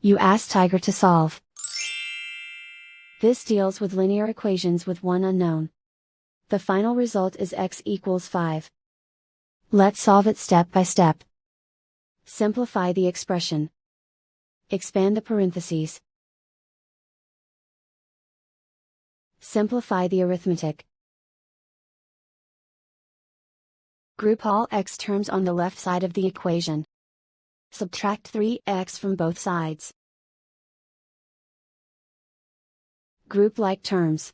You ask Tiger to solve. This deals with linear equations with one unknown. The final result is x equals 5. Let's solve it step by step. Simplify the expression. Expand the parentheses. Simplify the arithmetic. Group all x terms on the left side of the equation. Subtract 3x from both sides. Group like terms.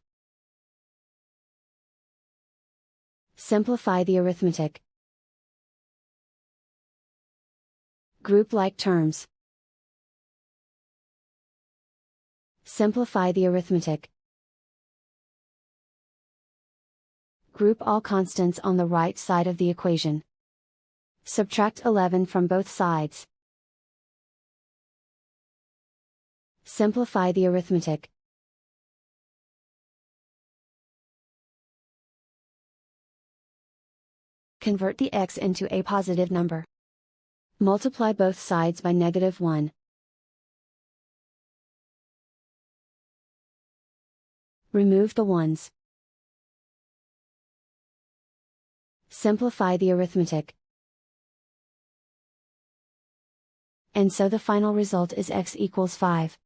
Simplify the arithmetic. Group like terms. Simplify the arithmetic. Group all constants on the right side of the equation. Subtract 11 from both sides. Simplify the arithmetic. Convert the x into a positive number. Multiply both sides by -1. Remove the ones. Simplify the arithmetic. And so the final result is x equals 5.